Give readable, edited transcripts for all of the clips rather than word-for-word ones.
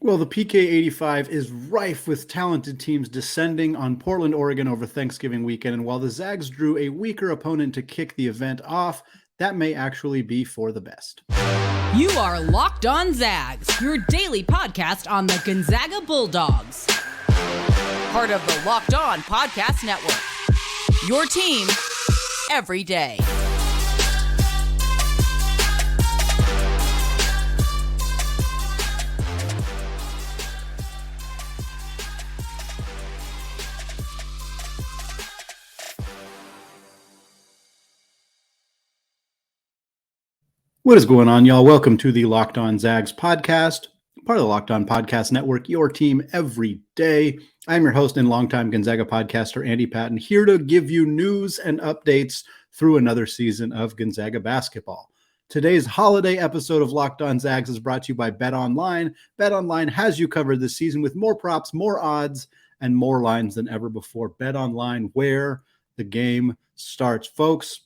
Well, the PK85 is rife with talented teams descending on Portland, Oregon over Thanksgiving weekend. And while the Zags drew a weaker opponent to kick the event off, that may actually be for the best. You are Locked On Zags, your daily podcast on the Gonzaga Bulldogs. Part of the Locked On Podcast Network. Your team every day. What is going on, y'all? Welcome to the Locked On Zags podcast, part of the Locked On Podcast Network, your team every day. I'm your host and longtime Gonzaga podcaster, Andy Patton, here to give you news and updates through another season of Gonzaga basketball. Today's holiday episode of Locked On Zags is brought to you by BetOnline. BetOnline has you covered this season with more props, more odds, and more lines than ever before. BetOnline, where the game starts. Folks,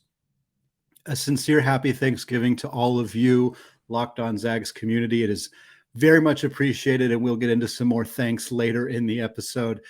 a sincere happy Thanksgiving to all of you, Locked On Zags community. It is very much appreciated, and we'll get into some more thanks later in the episode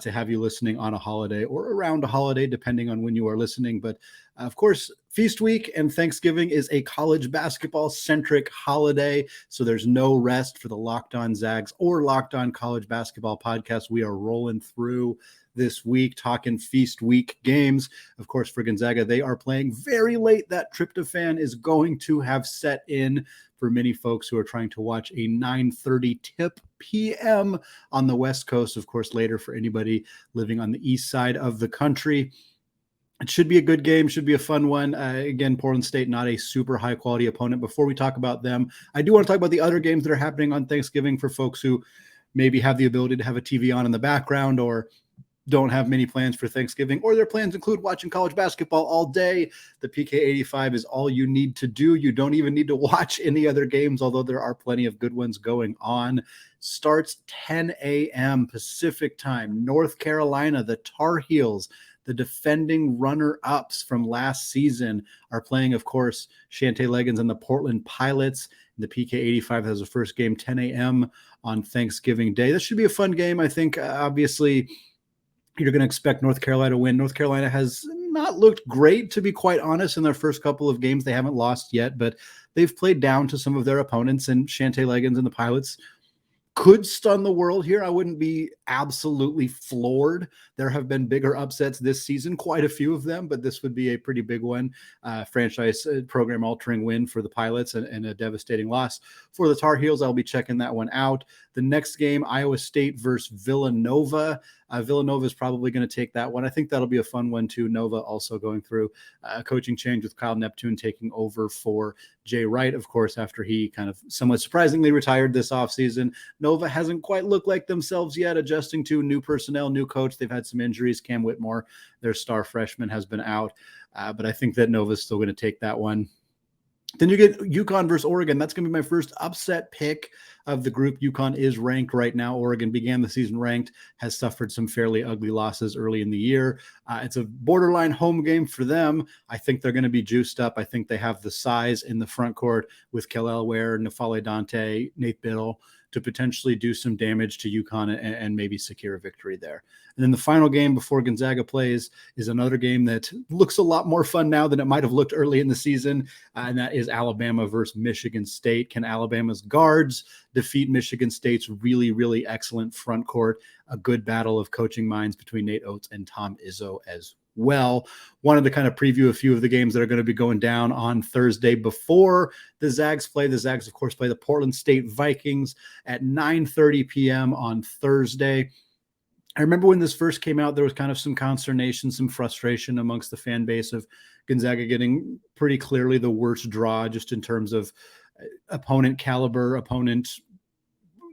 to have you listening on a holiday or around a holiday, depending on when you are listening. But of course, Feast Week and Thanksgiving is a college basketball-centric holiday, so there's no rest for the Locked On Zags or Locked On College Basketball podcast. We are rolling through this week, talking Feast Week games. Of course, for Gonzaga, they are playing very late. That tryptophan is going to have set in for many folks who are trying to watch a 9:30 tip p.m. on the West Coast. Of course, later for anybody living on the east side of the country. It should be a good game, should be a fun one. Again, Portland State, not a super high-quality opponent. Before we talk about them, I do want to talk about the other games that are happening on Thanksgiving for folks who maybe have the ability to have a TV on in the background or don't have many plans for Thanksgiving, or their plans include watching college basketball all day. The PK85 is all you need to do. You don't even need to watch any other games, although there are plenty of good ones going on. Starts 10 a.m. Pacific time. North Carolina, the Tar Heels, the defending runner-ups from last season, are playing, of course, Shante Leggins and the Portland Pilots. The PK85 has a first game 10 a.m. on Thanksgiving Day. This should be a fun game, I think. Obviously, you're going to expect North Carolina to win. North Carolina has not looked great, to be quite honest, in their first couple of games. They haven't lost yet, but they've played down to some of their opponents, and Shante Leggins and the Pilots could stun the world here. I wouldn't be absolutely floored. There have been bigger upsets this season, quite a few of them, but this would be a pretty big one. Franchise program-altering win for the Pilots and a devastating loss for the Tar Heels. I'll be checking that one out. The next game, Iowa State versus Villanova. Villanova is probably going to take that one. I think that'll be a fun one too. Nova also going through a coaching change with Kyle Neptune taking over for Jay Wright, of course, after he kind of somewhat surprisingly retired this offseason. Nova hasn't quite looked like themselves yet, adjusting to new personnel, new coach. They've had some injuries. Cam Whitmore, their star freshman, has been out. But I think that Nova's still going to take that one. Then you get UConn versus Oregon. That's going to be my first upset pick of the group. UConn is ranked right now. Oregon began the season ranked, has suffered some fairly ugly losses early in the year. It's a borderline home game for them. I think they're going to be juiced up. I think they have the size in the front court with Kel'el Ware, Nafale Dante, Nate Biddle to potentially do some damage to UConn and maybe secure a victory there. And then the final game before Gonzaga plays is another game that looks a lot more fun now than it might have looked early in the season, and that is Alabama versus Michigan State. Can Alabama's guards defeat Michigan State's really, really excellent front court? A good battle of coaching minds between Nate Oates and Tom Izzo as well. Wanted to kind of preview a few of the games that are going to be going down on Thursday before the Zags play. The Zags, of course, play the Portland State Vikings at 9:30 p.m. on Thursday. I remember when this first came out, there was kind of some consternation, some frustration amongst the fan base of Gonzaga getting pretty clearly the worst draw just in terms of opponent caliber, opponent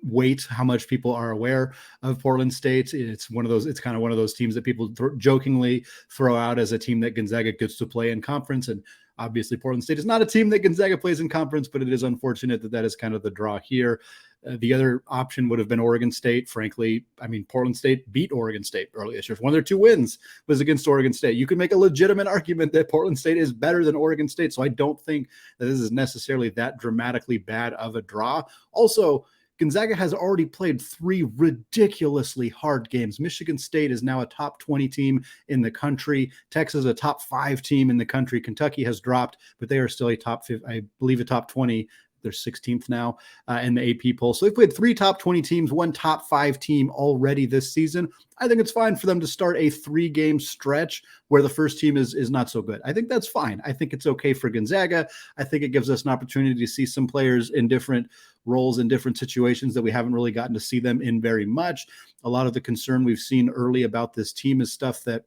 weight, how much people are aware of Portland State. It's kind of one of those teams that people jokingly throw out as a team that Gonzaga gets to play in conference. And obviously Portland State is not a team that Gonzaga plays in conference, but it is unfortunate that that is kind of the draw here. The other option would have been Oregon State. Frankly, I mean, Portland State beat Oregon State earlier this year. One of their two wins was against Oregon State. You can make a legitimate argument that Portland State is better than Oregon State. So I don't think that this is necessarily that dramatically bad of a draw. Also, Gonzaga has already played 3 ridiculously hard games. Michigan State is now a top 20 team in the country. Texas, a top 5 team in the country. Kentucky has dropped, but they are still a top 5, I believe a top 20. They're 16th now in the AP poll. So they've played 3 top 20 teams, 1 top 5 team already this season. I think it's fine for them to start a 3-game stretch where the first team is not so good. I think that's fine. I think it's okay for Gonzaga. I think it gives us an opportunity to see some players in different roles in different situations that we haven't really gotten to see them in very much. A lot of the concern we've seen early about this team is stuff that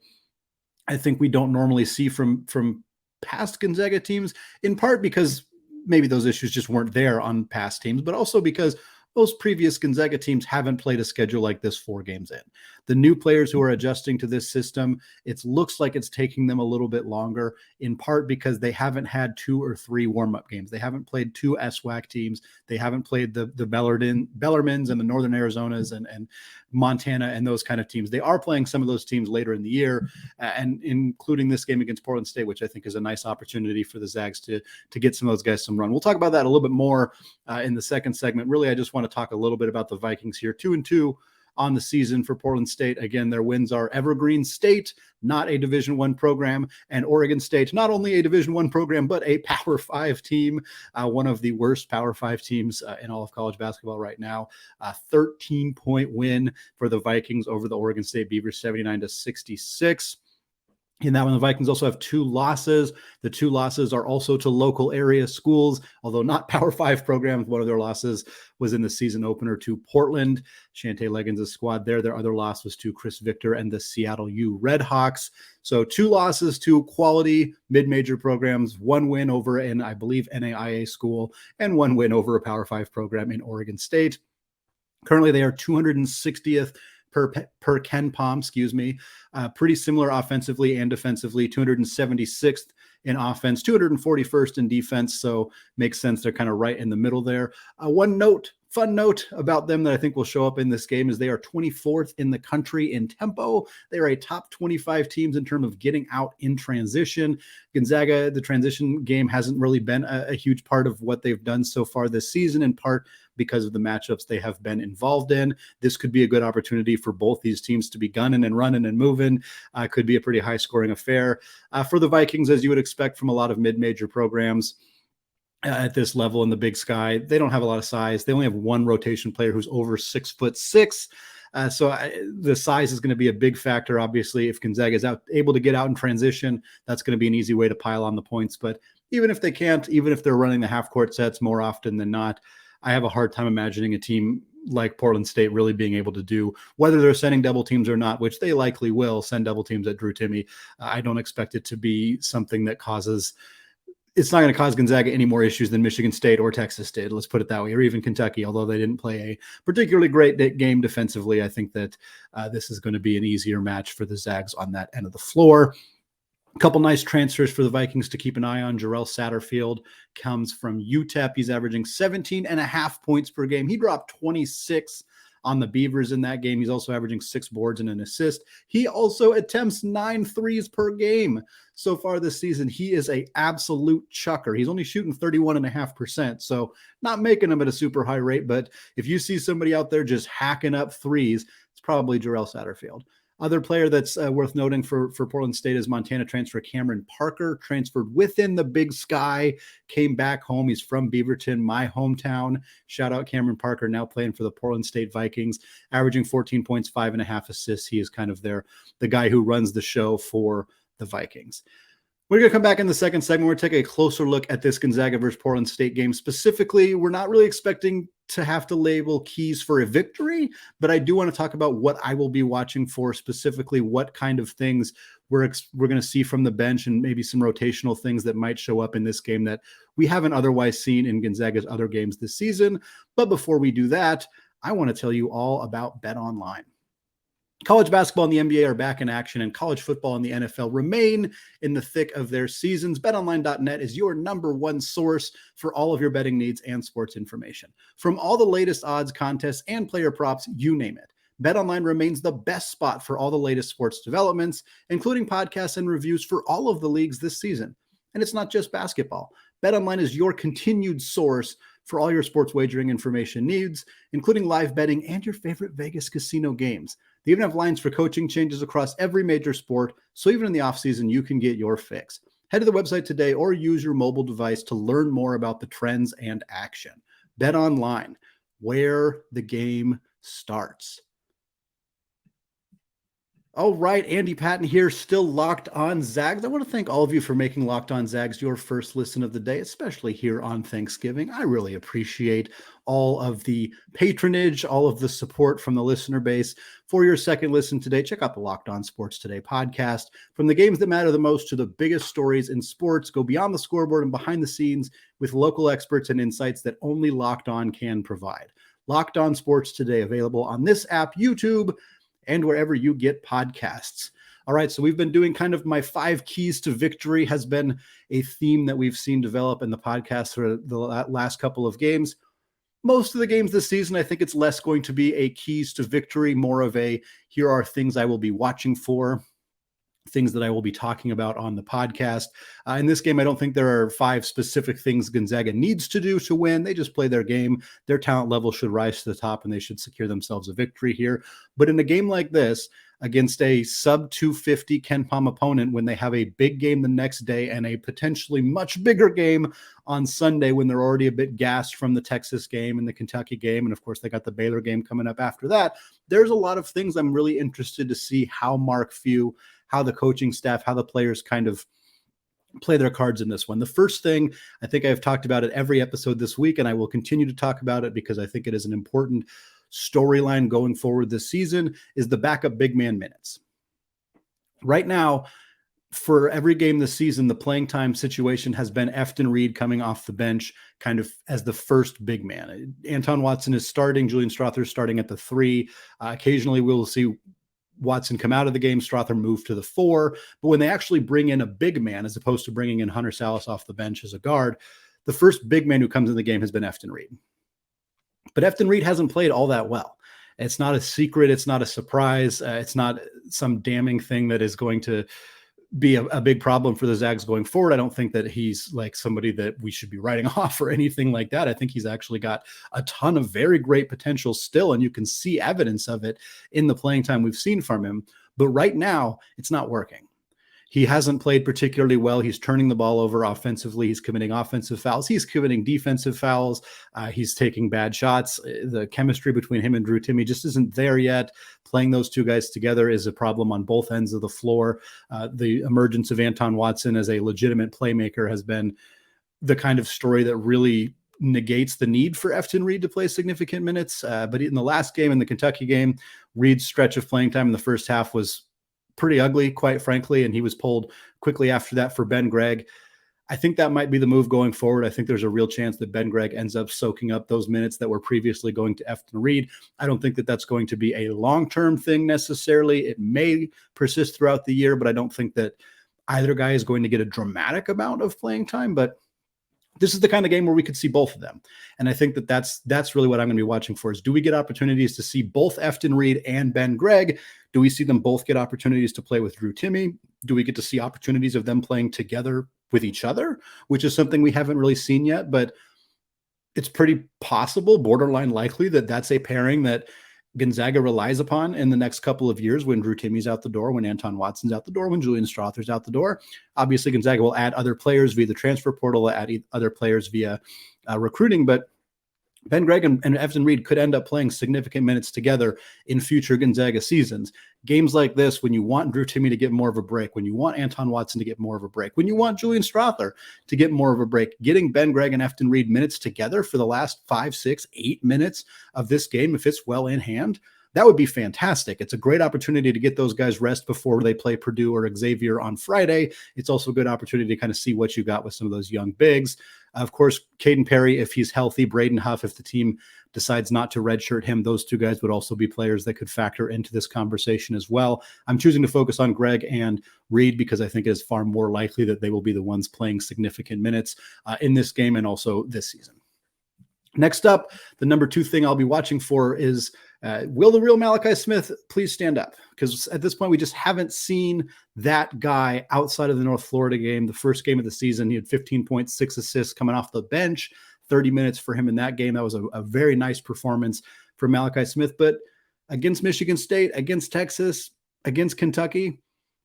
I think we don't normally see from past Gonzaga teams, in part because maybe those issues just weren't there on past teams, but also because most previous Gonzaga teams haven't played a schedule like this 4 games in. The new players who are adjusting to this system, it looks like it's taking them a little bit longer, in part because they haven't had 2 or 3 warm-up games. They haven't played 2 SWAC teams. They haven't played the Bellarmins and the Northern Arizonas and Montana and those kind of teams. They are playing some of those teams later in the year, and including this game against Portland State, which I think is a nice opportunity for the Zags to get some of those guys some run. We'll talk about that a little bit more in the second segment. Really, I just want to talk a little bit about the Vikings here. 2-2 on the season for Portland State. Again, their wins are Evergreen State, not a Division I program, and Oregon State, not only a Division I program, but a Power 5 team, one of the worst Power 5 teams in all of college basketball right now. A 13-point win for the Vikings over the Oregon State Beavers, 79-66. In that one, the Vikings also have 2 losses. The 2 losses are also to local area schools, although not Power 5 programs. One of their losses was in the season opener to Portland. Shante Leggins' squad there. Their other loss was to Chris Victor and the Seattle U Redhawks. So 2 losses to quality mid-major programs, 1 win over an, I believe, NAIA school, and 1 win over a Power 5 program in Oregon State. Currently, they are 260th per Ken Palm, pretty similar offensively and defensively, 276th in offense, 241st in defense. So makes sense. They're kind of right in the middle there. Fun note about them that I think will show up in this game is they are 24th in the country in tempo. They are a top 25 teams in terms of getting out in transition. Gonzaga, the transition game hasn't really been a huge part of what they've done so far this season, in part because of the matchups they have been involved in. This could be a good opportunity for both these teams to be gunning and running and moving. Could be a pretty high scoring affair for the Vikings, as you would expect from a lot of mid-major programs. At this level in the Big Sky, they don't have a lot of size. They only have 1 rotation player who's over 6'6". The size is going to be a big factor. Obviously, if Gonzaga is able to get out in transition, that's going to be an easy way to pile on the points. But even if they can't, even if they're running the half-court sets more often than not, I have a hard time imagining a team like Portland State really being able to do, whether they're sending double teams or not, which they likely will send double teams at Drew Timme. I don't expect it to be something that it's not going to cause Gonzaga any more issues than Michigan State or Texas did. Let's put it that way, or even Kentucky, although they didn't play a particularly great game defensively. I think that this is going to be an easier match for the Zags on that end of the floor. A couple nice transfers for the Vikings to keep an eye on. Jarrell Satterfield comes from UTEP. He's averaging 17.5 points per game. He dropped 26 on the Beavers in that game. He's also averaging 6 boards and an assist. He also attempts 9 threes per game so far this season. He is an absolute chucker. He's only shooting 31.5%, so not making them at a super high rate, but if you see somebody out there just hacking up threes, it's probably Jarrell Satterfield. Other player that's worth noting for Portland State is Montana transfer Cameron Parker, transferred within the Big Sky, came back home. He's from Beaverton, my hometown. Shout out Cameron Parker, now playing for the Portland State Vikings, averaging 14 points, 5.5 assists. He is kind of the guy who runs the show for the Vikings. We're going to come back in the second segment. We're going to take a closer look at this Gonzaga versus Portland State game. Specifically, we're not really expecting to have to label keys for a victory, but I do want to talk about what I will be watching for, specifically what kind of things we're going to see from the bench and maybe some rotational things that might show up in this game that we haven't otherwise seen in Gonzaga's other games this season. But before we do that, I want to tell you all about BetOnline. College basketball and the NBA are back in action, and college football and the NFL remain in the thick of their seasons. BetOnline.net is your number one source for all of your betting needs and sports information. From all the latest odds, contests, and player props, you name it, BetOnline remains the best spot for all the latest sports developments, including podcasts and reviews for all of the leagues this season. And it's not just basketball. BetOnline is your continued source for all your sports wagering information needs, including live betting and your favorite Vegas casino games. They even have lines for coaching changes across every major sport, so even in the offseason, you can get your fix. Head to the website today or use your mobile device to learn more about the trends and action. BetOnline, where the game starts. All right, Andy Patton here, still Locked On Zags. I want to thank all of you for making Locked On Zags your first listen of the day, especially here on Thanksgiving. I really appreciate all of the patronage, all of the support from the listener base. For your second listen today, check out the Locked On Sports Today podcast. From the games that matter the most to the biggest stories in sports, go beyond the scoreboard and behind the scenes with local experts and insights that only Locked On can provide. Locked On Sports Today, available on this app, YouTube, and wherever you get podcasts. All right, so we've been doing kind of my 5 keys to victory has been a theme that we've seen develop in the podcast for the last couple of games. Most of the games this season, I think it's less going to be a keys to victory, more of a here are things I will be watching for, things that I will be talking about on the podcast. In this game, I don't think there are 5 specific things Gonzaga needs to do to win. They just play their game. Their talent level should rise to the top, and they should secure themselves a victory here. But in a game like this, against a sub-250 KenPom opponent, when they have a big game the next day and a potentially much bigger game on Sunday when they're already a bit gassed from the Texas game and the Kentucky game, and of course they got the Baylor game coming up after that, there's a lot of things I'm really interested to see how Mark Few, how the coaching staff, how the players kind of play their cards in this one. The first thing, I think I've talked about it every episode this week, and I will continue to talk about it because I think it is an important storyline going forward this season, is the backup big man minutes. Right now, for every game this season, the playing time situation has been Efton Reid coming off the bench kind of as the first big man. Anton Watson is starting, Julian Strother is starting at the 3. Occasionally we'll see Watson come out of the game, Strother move to the 4. But when they actually bring in a big man, as opposed to bringing in Hunter Salas off the bench as a guard, the first big man who comes in the game has been Efton Reid. But Efton Reid hasn't played all that well. It's not a secret. It's not a surprise. It's not some damning thing that is going to be a big problem for the Zags going forward. I don't think that he's like somebody that we should be writing off or anything like that. I think he's actually got a ton of very great potential still, and you can see evidence of it in the playing time we've seen from him. But right now, it's not working. He hasn't played particularly well. He's turning the ball over offensively. He's committing offensive fouls. He's committing defensive fouls. He's taking bad shots. The chemistry between him and Drew Timme just isn't there yet. Playing those two guys together is a problem on both ends of the floor. The emergence of Anton Watson as a legitimate playmaker has been the kind of story that really negates the need for Efton Reid to play significant minutes. But in the last game, in the Kentucky game, Reid's stretch of playing time in the first half was pretty ugly, quite frankly, and he was pulled quickly after that for Ben Gregg. I think that might be the move going forward. I think there's a real chance that Ben Gregg ends up soaking up those minutes that were previously going to Efton Reid. I don't think that that's going to be a long-term thing necessarily. It may persist throughout the year, but I don't think that either guy is going to get a dramatic amount of playing time. But this is the kind of game where we could see both of them. And I think that that's really what I'm going to be watching for is, do we get opportunities to see both Efton Reid and Ben Gregg? Do we see them both get opportunities to play with Drew Timme? Do we get to see opportunities of them playing together with each other, which is something we haven't really seen yet, but it's pretty possible, borderline likely, that that's a pairing that Gonzaga relies upon in the next couple of years when Drew Timme's out the door, when Anton Watson's out the door, when Julian Strother's out the door. Obviously, Gonzaga will add other players via the transfer portal, add other players via recruiting, but Ben Gregg and Efton Reid could end up playing significant minutes together in future Gonzaga seasons. Games like this, when you want Drew Timme to get more of a break, when you want Anton Watson to get more of a break, when you want Julian Strother to get more of a break, getting Ben Gregg and Efton Reid minutes together for the last 5, 6, 8 minutes of this game, if it's well in hand, that would be fantastic. It's a great opportunity to get those guys rest before they play Purdue or Xavier on Friday. It's also a good opportunity to kind of see what you got with some of those young bigs. Of course, Caden Perry, if he's healthy, Braden Huff, if the team decides not to redshirt him, those two guys would also be players that could factor into this conversation as well. I'm choosing to focus on Gregg and Reid because I think it is far more likely that they will be the ones playing significant minutes in this game and also this season. Next up, the number 2 thing I'll be watching for is, will the real Malachi Smith please stand up? Because at this point, we just haven't seen that guy outside of the North Florida game. The first game of the season, he had 15.6 assists coming off the bench, 30 minutes for him in that game. That was a very nice performance for Malachi Smith. But against Michigan State, against Texas, against Kentucky,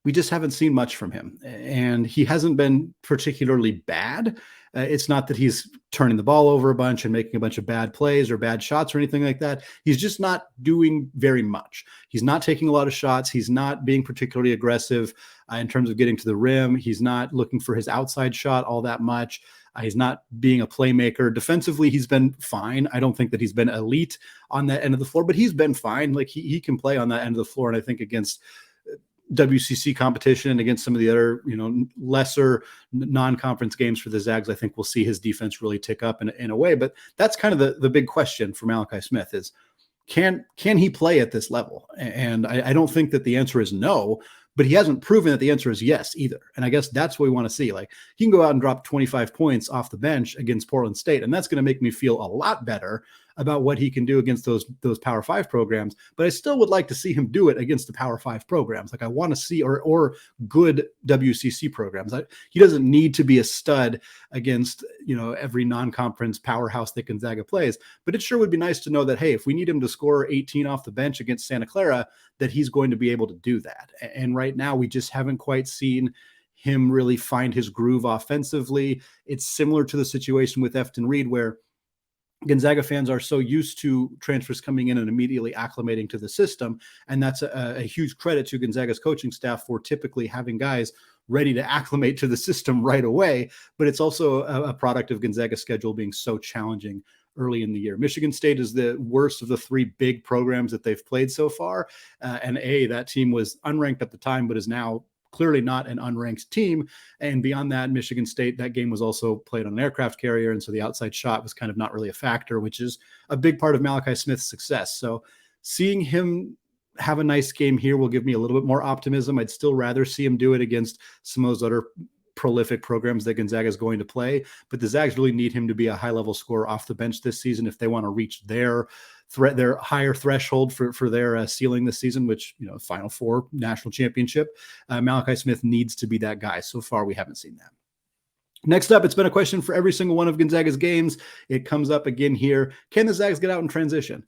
we just haven't seen much from him. And he hasn't been particularly bad. It's not that he's turning the ball over a bunch and making a bunch of bad plays or bad shots or anything like that. He's just not doing very much. He's not taking a lot of shots. He's not being particularly aggressive in terms of getting to the rim. He's not looking for his outside shot all that much. He's not being a playmaker. Defensively, he's been fine. I don't think that he's been elite on that end of the floor, but he's been fine. Like he can play on that end of the floor. And I think against WCC competition and against some of the other, lesser non-conference games for the Zags, I think we'll see his defense really tick up in a way. But that's kind of the big question for Malachi Smith is, can he play at this level? And I don't think that the answer is no, but he hasn't proven that the answer is yes either. And I guess that's what we want to see. Like, he can go out and drop 25 points off the bench against Portland State, and that's going to make me feel a lot better about what he can do against those Power 5 programs. But I still would like to see him do it against the Power 5 programs. Like, I want to see, or good WCC programs. He doesn't need to be a stud against, every non-conference powerhouse that Gonzaga plays. But it sure would be nice to know that, hey, if we need him to score 18 off the bench against Santa Clara, that he's going to be able to do that. And right now, we just haven't quite seen him really find his groove offensively. It's similar to the situation with Efton Reid, where Gonzaga fans are so used to transfers coming in and immediately acclimating to the system. And that's a huge credit to Gonzaga's coaching staff for typically having guys ready to acclimate to the system right away. But it's also a product of Gonzaga's schedule being so challenging early in the year. Michigan State is the worst of the three big programs that they've played so far. And that team was unranked at the time, but is now clearly not an unranked team. And beyond that, Michigan State, that game was also played on an aircraft carrier. And so the outside shot was kind of not really a factor, which is a big part of Malachi Smith's success. So seeing him have a nice game here will give me a little bit more optimism. I'd still rather see him do it against some of those other prolific programs that Gonzaga is going to play. But the Zags really need him to be a high-level scorer off the bench this season if they want to reach their higher threshold for their ceiling this season, which, Final Four national championship. Malachi Smith needs to be that guy. So far, we haven't seen that. Next up, it's been a question for every single one of Gonzaga's games. It comes up again here. Can the Zags get out in transition?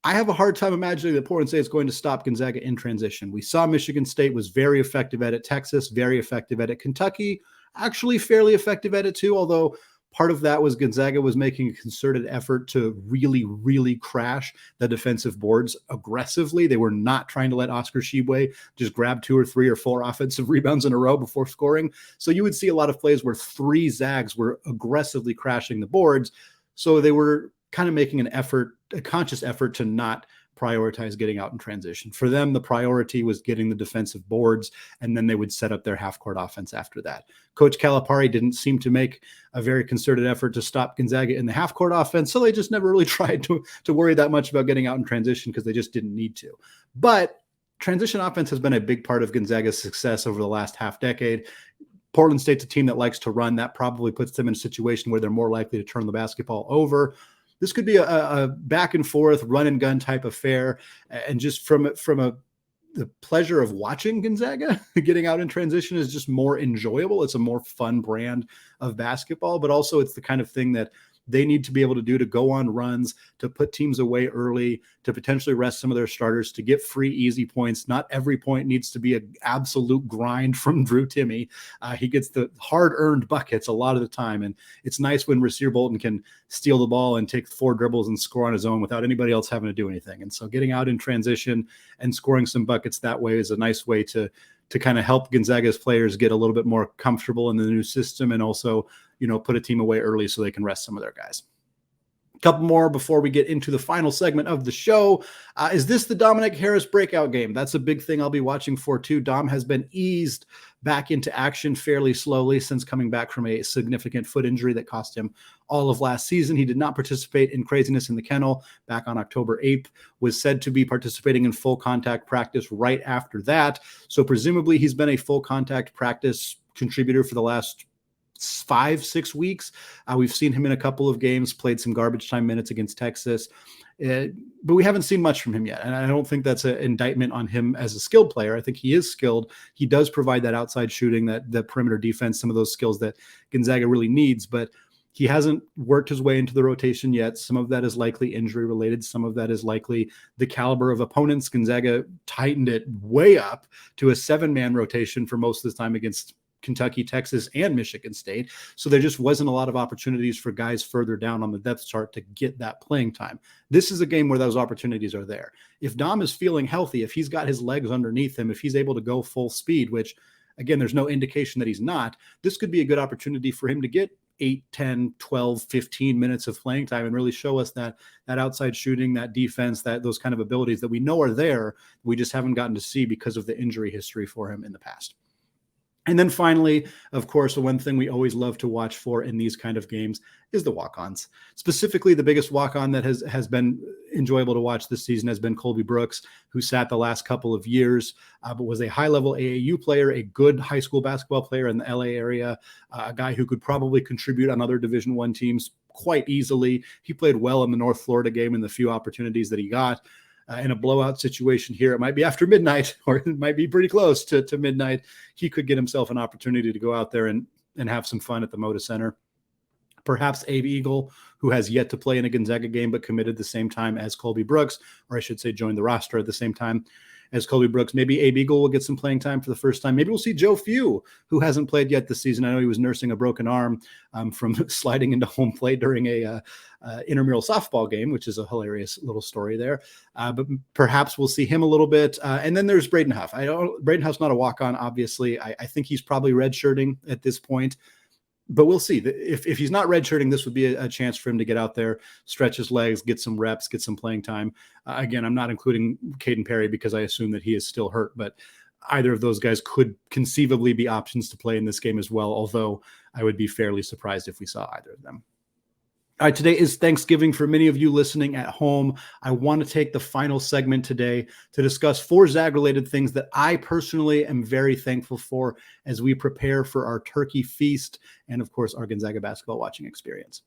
I have a hard time imagining that Portland State is going to stop Gonzaga in transition. We saw Michigan State was very effective at it. Texas, very effective at it. Kentucky, actually fairly effective at it too, although part of that was Gonzaga was making a concerted effort to really, really crash the defensive boards aggressively. They were not trying to let Oscar Tshiebwe just grab 2 or 3 or 4 offensive rebounds in a row before scoring. So you would see a lot of plays where 3 Zags were aggressively crashing the boards. So they were kind of making a conscious effort to not prioritize getting out in transition. For them, the priority was getting the defensive boards, and then they would set up their half-court offense after that. Coach Calipari didn't seem to make a very concerted effort to stop Gonzaga in the half-court offense, so they just never really tried to worry that much about getting out in transition because they just didn't need to. But transition offense has been a big part of Gonzaga's success over the last half-decade. Portland State's a team that likes to run. That probably puts them in a situation where they're more likely to turn the basketball over. This could be a back and forth run and gun type affair. And just from the pleasure of watching Gonzaga getting out in transition is just more enjoyable. It's a more fun brand of basketball, but also it's the kind of thing that they need to be able to do to go on runs, to put teams away early, to potentially rest some of their starters, to get free, easy points. Not every point needs to be an absolute grind from Drew Timme. He gets the hard-earned buckets a lot of the time, and it's nice when Rasir Bolton can steal the ball and take 4 dribbles and score on his own without anybody else having to do anything. And so getting out in transition and scoring some buckets that way is a nice way to kind of help Gonzaga's players get a little bit more comfortable in the new system and also, put a team away early so they can rest some of their guys. A couple more before we get into the final segment of the show. Is this the Dominick Harris breakout game? That's a big thing I'll be watching for too. Dom has been eased back into action fairly slowly since coming back from a significant foot injury that cost him all of last season. He did not participate in Craziness in the Kennel back on October 8th, was said to be participating in full contact practice right after that. So presumably he's been a full contact practice contributor for the last 5-6 weeks. We've seen him in a couple of games, played some garbage time minutes against Texas, but we haven't seen much from him yet. And I don't think that's an indictment on him as a skilled player. I think he is skilled. He does provide that outside shooting, that the perimeter defense, some of those skills that Gonzaga really needs. But He hasn't worked his way into the rotation yet. Some of that is likely injury related. Some of that is likely the caliber of opponents. Gonzaga tightened it way up to a 7-man rotation for most of the time against Kentucky, Texas, and Michigan State. So there just wasn't a lot of opportunities for guys further down on the depth chart to get that playing time. This is a game where those opportunities are there. If Dom is feeling healthy, if he's got his legs underneath him, if he's able to go full speed, which again, there's no indication that he's not, this could be a good opportunity for him to get 8, 10, 12, 15 minutes of playing time and really show us that outside shooting, that defense, that those kind of abilities that we know are there. We just haven't gotten to see because of the injury history for him in the past. And then finally, of course, the one thing we always love to watch for in these kind of games is the walk-ons. Specifically, the biggest walk-on that has been enjoyable to watch this season has been Colby Brooks, who sat the last couple of years, but was a high-level AAU player, a good high school basketball player in the LA area, a guy who could probably contribute on other Division I teams quite easily. He played well in the North Florida game in the few opportunities that he got. In a blowout situation here, it might be after midnight, or it might be pretty close to midnight. He could get himself an opportunity to go out there and have some fun at the Moda Center. Perhaps Abe Eagle, who has yet to play in a Gonzaga game but committed the same time as Colby Brooks, or I should say joined the roster at the same time as Colby Brooks. Maybe Abe Eagle will get some playing time for the first time. Maybe we'll see Joe Few, who hasn't played yet this season. I know he was nursing a broken arm from sliding into home plate during a intramural softball game, which is a hilarious little story there. But perhaps we'll see him a little bit. And then there's Braden Huff. Braden Huff's not a walk-on, obviously. I think he's probably redshirting at this point. But we'll see. If he's not redshirting, this would be a chance for him to get out there, stretch his legs, get some reps, get some playing time. Again, I'm not including Caden Perry because I assume that he is still hurt, but either of those guys could conceivably be options to play in this game as well, although I would be fairly surprised if we saw either of them. All right, today is Thanksgiving for many of you listening at home. I want to take the final segment today to discuss 4 Zag-related things that I personally am very thankful for as we prepare for our turkey feast and, of course, our Gonzaga basketball watching experience.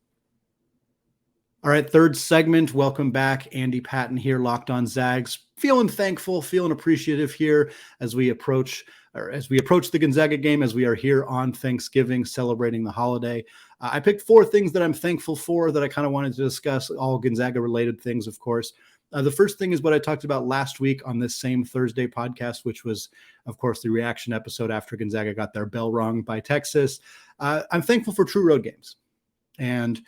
All right, third segment. Welcome back. Andy Patton here, Locked On Zags. Feeling thankful, feeling appreciative here as we approach the Gonzaga game, as we are here on Thanksgiving celebrating the holiday. I picked 4 things that I'm thankful for that I kind of wanted to discuss, all Gonzaga related things, of course. The first thing is what I talked about last week on this same Thursday podcast, which was, of course, the reaction episode after Gonzaga got their bell rung by Texas. I'm thankful for true road games. And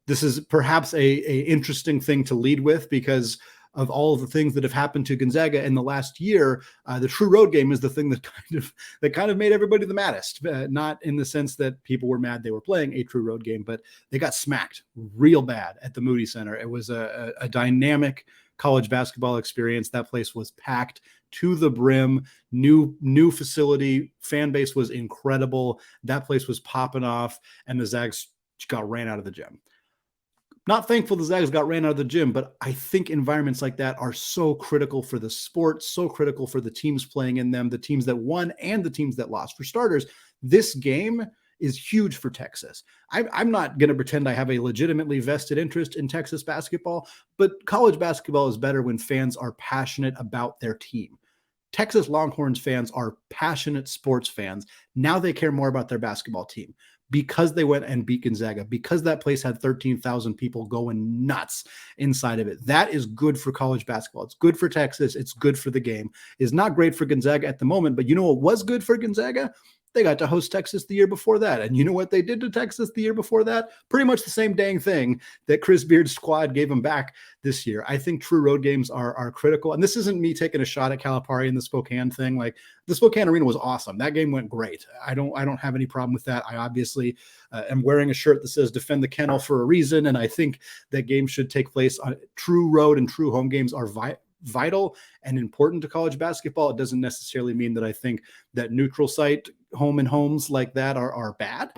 this is perhaps a interesting thing to lead with because of all of the things that have happened to Gonzaga in the last year. The true road game is the thing that kind of made everybody the maddest. Not in the sense that people were mad they were playing a true road game, but they got smacked real bad at the Moody Center. It was a dynamic college basketball experience. That place was packed to the brim. New facility, fan base was incredible. That place was popping off, and the Zags got ran out of the gym. Not thankful the Zags got ran out of the gym, but I think environments like that are so critical for the sport, so critical for the teams playing in them, the teams that won and the teams that lost. For starters, this game is huge for Texas. I'm not going to pretend I have a legitimately vested interest in Texas basketball, but college basketball is better when fans are passionate about their team. Texas Longhorns fans are passionate sports fans. Now they care more about their basketball team. Because they went and beat Gonzaga, because that place had 13,000 people going nuts inside of it. That is good for college basketball. It's good for Texas. It's good for the game. It's not great for Gonzaga at the moment, but you know what was good for Gonzaga? They got to host Texas the year before that. And you know what they did to Texas the year before that? Pretty much the same dang thing that Chris Beard's squad gave them back this year. I think true road games are critical. And this isn't me taking a shot at Calipari and the Spokane thing. Like, the Spokane arena was awesome. That game went great. I don't have any problem with that. I obviously am wearing a shirt that says defend the kennel for a reason. And I think that games should take place on true road, and true home games are vital and important to college basketball. It doesn't necessarily mean that I think that neutral site home and homes like that are bad,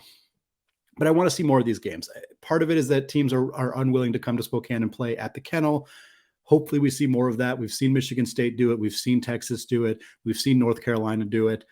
but I want to see more of these games. Part of it is that teams are unwilling to come to Spokane and play at the Kennel. Hopefully we see more of that. We've seen Michigan State do it. We've seen Texas do it. We've seen North Carolina do it.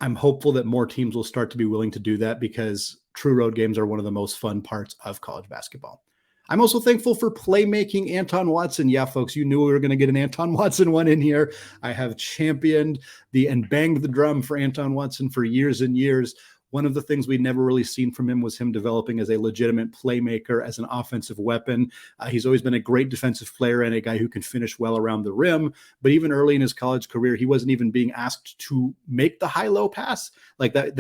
I'm hopeful that more teams will start to be willing to do that because true road games are one of the most fun parts of college basketball. I'm also thankful for playmaking Anton Watson. Yeah, folks, you knew we were going to get an Anton Watson one in here. I have championed and banged the drum for Anton Watson for years and years. One of the things we'd never really seen from him was him developing as a legitimate playmaker, as an offensive weapon. He's always been a great defensive player and a guy who can finish well around the rim. But even early in his college career, he wasn't even being asked to make the high-low pass. Like that,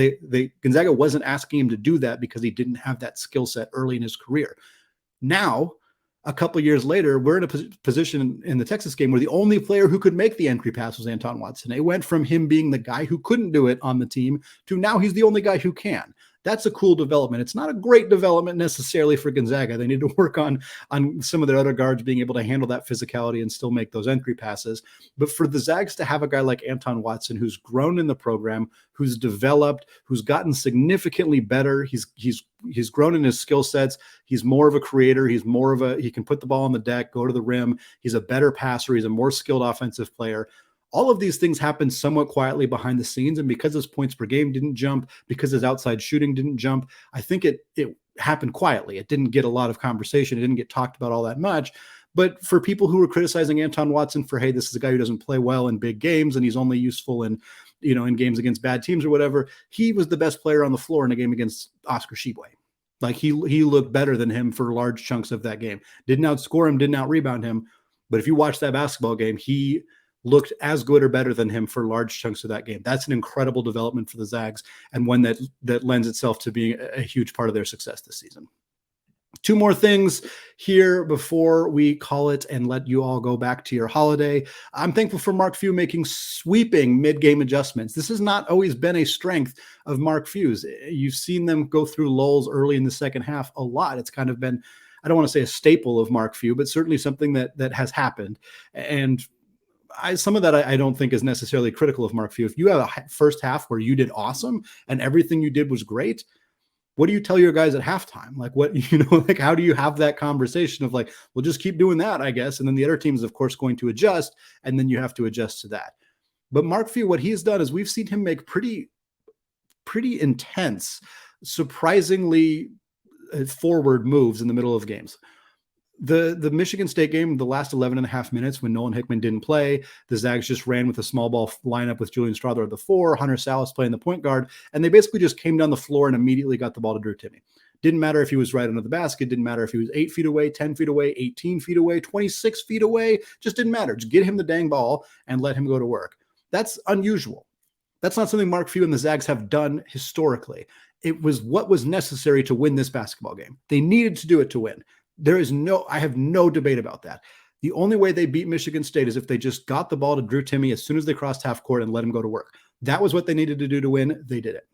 Gonzaga wasn't asking him to do that because he didn't have that skill set early in his career. Now, a couple of years later, we're in a position in the Texas game where the only player who could make the entry pass was Anton Watson. It went from him being the guy who couldn't do it on the team to now he's the only guy who can. That's a cool development. It's not a great development necessarily for Gonzaga. They need to work on some of their other guards being able to handle that physicality and still make those entry passes. But for the Zags to have a guy like Anton Watson, who's grown in the program, who's developed, who's gotten significantly better, he's grown in his skill sets. He's more of a creator. He can put the ball on the deck, go to the rim. He's a better passer. He's a more skilled offensive player. All of these things happened somewhat quietly behind the scenes. And because his points per game didn't jump, because his outside shooting didn't jump, I think it happened quietly. It didn't get a lot of conversation. It didn't get talked about all that much. But for people who were criticizing Anton Watson for, hey, this is a guy who doesn't play well in big games and he's only useful in games against bad teams or whatever, he was the best player on the floor in a game against Oscar Tshiebwe. Like he looked better than him for large chunks of that game. Didn't outscore him, didn't out-rebound him. But if you watch that basketball game, he looked as good or better than him for large chunks of that game. That's an incredible development for the Zags and one that lends itself to being a huge part of their success this season. Two more things here before we call it and let you all go back to your holiday. I'm thankful for Mark Few making sweeping mid-game adjustments. This has not always been a strength of Mark Few's. You've seen them go through lulls early in the second half a lot. It's kind of been, I don't want to say a staple of Mark Few, but certainly something that has happened. And some of that I don't think is necessarily critical of Mark Few. If you have a first half where you did awesome and everything you did was great, what do you tell your guys at halftime? Like how do you have that conversation of like, we'll just keep doing that, I guess. And then the other team is of course going to adjust and then you have to adjust to that. But Mark Few, what he's done is we've seen him make pretty intense, surprisingly forward moves in the middle of games. The Michigan State game, the last 11 and a half minutes when Nolan Hickman didn't play, the Zags just ran with a small ball lineup with Julian Strawther at the 4, Hunter Salas playing the point guard, and they basically just came down the floor and immediately got the ball to Drew Timme. Didn't matter if he was right under the basket, didn't matter if he was 8 feet away, 10 feet away, 18 feet away, 26 feet away, just didn't matter. Just get him the dang ball and let him go to work. That's unusual. That's not something Mark Few and the Zags have done historically. It was what was necessary to win this basketball game. They needed to do it to win. I have no debate about that. The only way they beat Michigan State is if they just got the ball to Drew Timme as soon as they crossed half court and let him go to work. That was what they needed to do to win. They did it.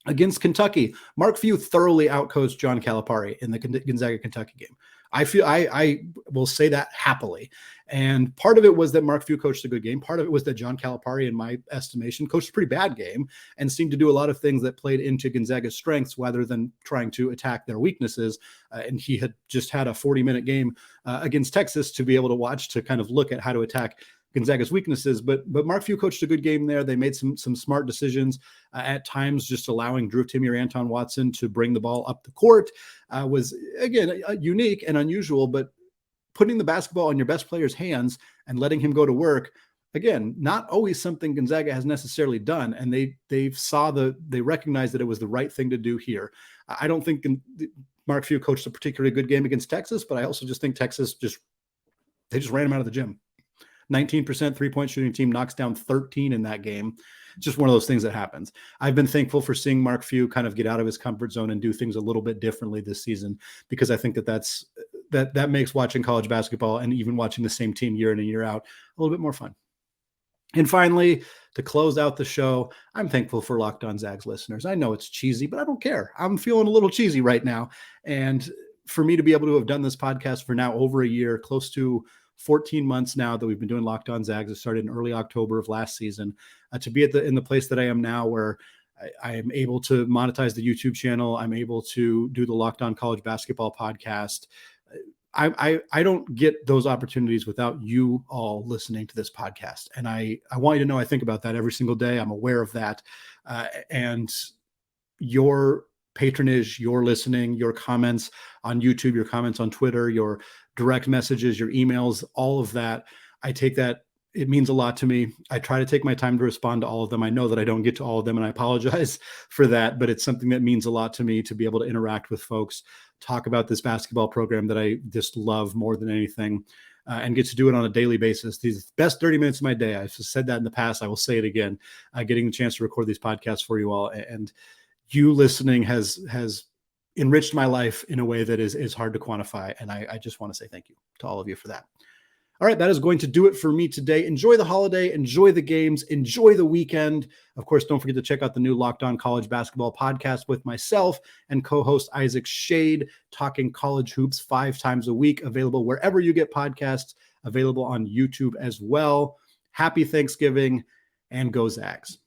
Against Kentucky, Mark Few thoroughly outcoached John Calipari in the Gonzaga-Kentucky game. I will say that happily. And part of it was that Mark Few coached a good game. Part of it was that John Calipari, in my estimation, coached a pretty bad game and seemed to do a lot of things that played into Gonzaga's strengths rather than trying to attack their weaknesses. And he had just had a 40-minute game against Texas to be able to watch, to kind of look at how to attack Gonzaga's weaknesses, but Mark Few coached a good game there. They made some smart decisions at times. Just allowing Drew Timme or Anton Watson to bring the ball up the court was, again, unique and unusual, but putting the basketball in your best player's hands and letting him go to work, again, not always something Gonzaga has necessarily done. And they recognized that it was the right thing to do here. I don't think Mark Few coached a particularly good game against Texas, but I also just think Texas they just ran him out of the gym. 19% three-point shooting team knocks down 13 in that game. Just one of those things that happens. I've been thankful for seeing Mark Few kind of get out of his comfort zone and do things a little bit differently this season, because I think that makes watching college basketball and even watching the same team year in and year out a little bit more fun. And finally, to close out the show, I'm thankful for Locked On Zags listeners. I know it's cheesy, but I don't care. I'm feeling a little cheesy right now. And for me to be able to have done this podcast for now over a year, close to 14 months now that we've been doing Locked On Zags. It started in early October of last season. To be in the place that I am now, where I am able to monetize the YouTube channel, I'm able to do the Locked On College Basketball podcast. I don't get those opportunities without you all listening to this podcast. And I want you to know I think about that every single day. I'm aware of that. And your patronage, your listening, your comments on YouTube, your comments on Twitter, your direct messages, your emails, all of that, I take that It means a lot to me. I try to take my time to respond to all of them. I know that I don't get to all of them, and I apologize for that, but it's something that means a lot to me to be able to interact with folks, talk about this basketball program that I just love more than anything, and get to do it on a daily basis. These best 30 minutes of my day. I've said that in the past. I will say it again, getting the chance to record these podcasts for you all. And you listening has enriched my life in a way that is hard to quantify. And I just want to say thank you to all of you for that. All right, that is going to do it for me today. Enjoy the holiday, enjoy the games, enjoy the weekend. Of course, don't forget to check out the new Locked On College Basketball podcast with myself and co-host Isaac Shade, talking college hoops 5 times a week, available wherever you get podcasts, available on YouTube as well. Happy Thanksgiving, and go Zags.